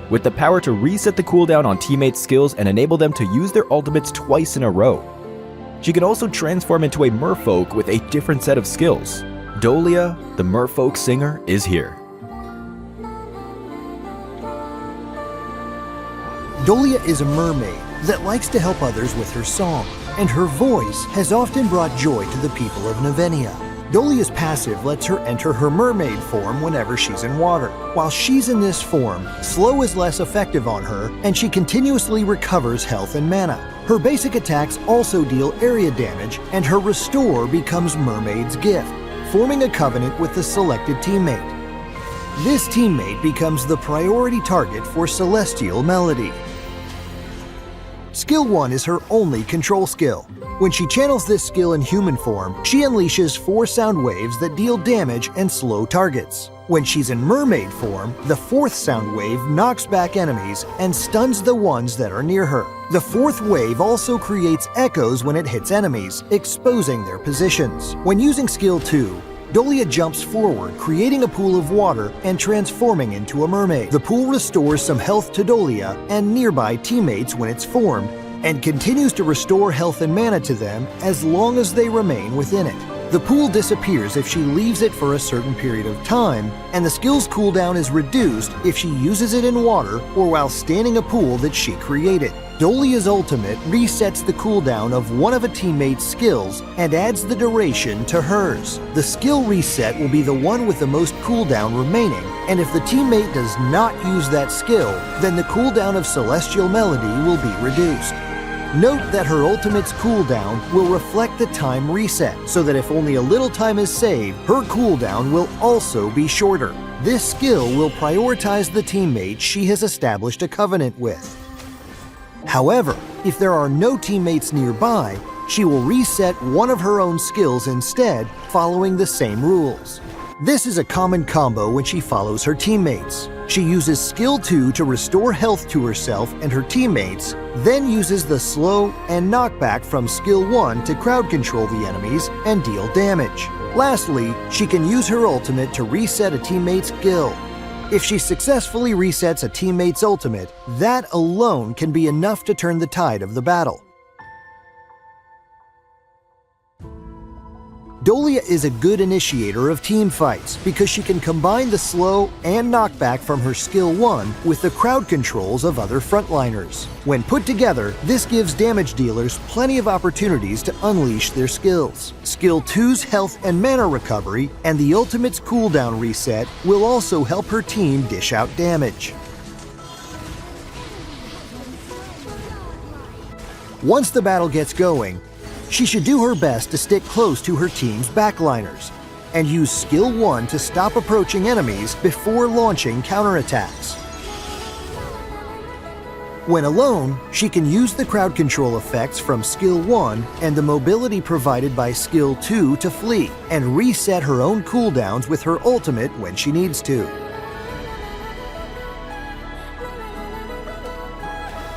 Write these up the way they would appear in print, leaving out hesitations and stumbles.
with the power to reset the cooldown on teammates' skills and enable them to use their ultimates twice in a row. She can also transform into a Merfolk with a different set of skills. Dolia, the Merfolk singer, is here. Dolia is a mermaid that likes to help others with her song, and her voice has often brought joy to the people of Novenia. Dolia's passive lets her enter her mermaid form whenever she's in water. While she's in this form, slow is less effective on her, and she continuously recovers health and mana. Her basic attacks also deal area damage, and her restore becomes Mermaid's Gift, forming a covenant with the selected teammate. This teammate becomes the priority target for Celestial Melody. Skill 1 is her only control skill. When she channels this skill in human form, she unleashes 4 sound waves that deal damage and slow targets. When she's in mermaid form, the 4th sound wave knocks back enemies and stuns the ones that are near her. The 4th wave also creates echoes when it hits enemies, exposing their positions. When using skill 2, Dolia jumps forward, creating a pool of water and transforming into a mermaid. The pool restores some health to Dolia and nearby teammates when it's formed, and continues to restore health and mana to them as long as they remain within it. The pool disappears if she leaves it for a certain period of time, and the skill's cooldown is reduced if she uses it in water or while standing a pool that she created. Dolia's ultimate resets the cooldown of one of a teammate's skills and adds the duration to hers. The skill reset will be the one with the most cooldown remaining, and if the teammate does not use that skill, then the cooldown of Celestial Melody will be reduced. Note that her ultimate's cooldown will reflect the time reset, so that if only a little time is saved, her cooldown will also be shorter. This skill will prioritize the teammate she has established a covenant with. However, if there are no teammates nearby, she will reset one of her own skills instead, following the same rules. This is a common combo when she follows her teammates. She uses skill 2 to restore health to herself and her teammates, then uses the slow and knockback from skill 1 to crowd control the enemies and deal damage. Lastly, she can use her ultimate to reset a teammate's skill. If she successfully resets a teammate's ultimate, that alone can be enough to turn the tide of the battle. Dolia is a good initiator of team fights because she can combine the slow and knockback from her skill 1 with the crowd controls of other frontliners. When put together, this gives damage dealers plenty of opportunities to unleash their skills. Skill 2's health and mana recovery and the ultimate's cooldown reset will also help her team dish out damage. Once the battle gets going, she should do her best to stick close to her team's backliners and use skill 1 to stop approaching enemies before launching counterattacks. When alone, she can use the crowd control effects from skill 1 and the mobility provided by skill 2 to flee and reset her own cooldowns with her ultimate when she needs to.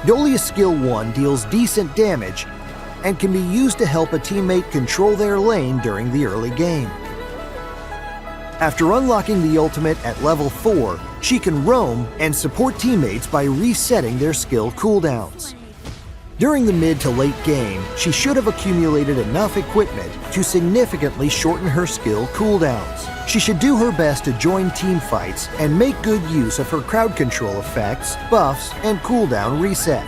Dolia's skill 1 deals decent damage and can be used to help a teammate control their lane during the early game. After unlocking the ultimate at level 4, she can roam and support teammates by resetting their skill cooldowns. During the mid to late game, she should have accumulated enough equipment to significantly shorten her skill cooldowns. She should do her best to join team fights and make good use of her crowd control effects, buffs, and cooldown reset.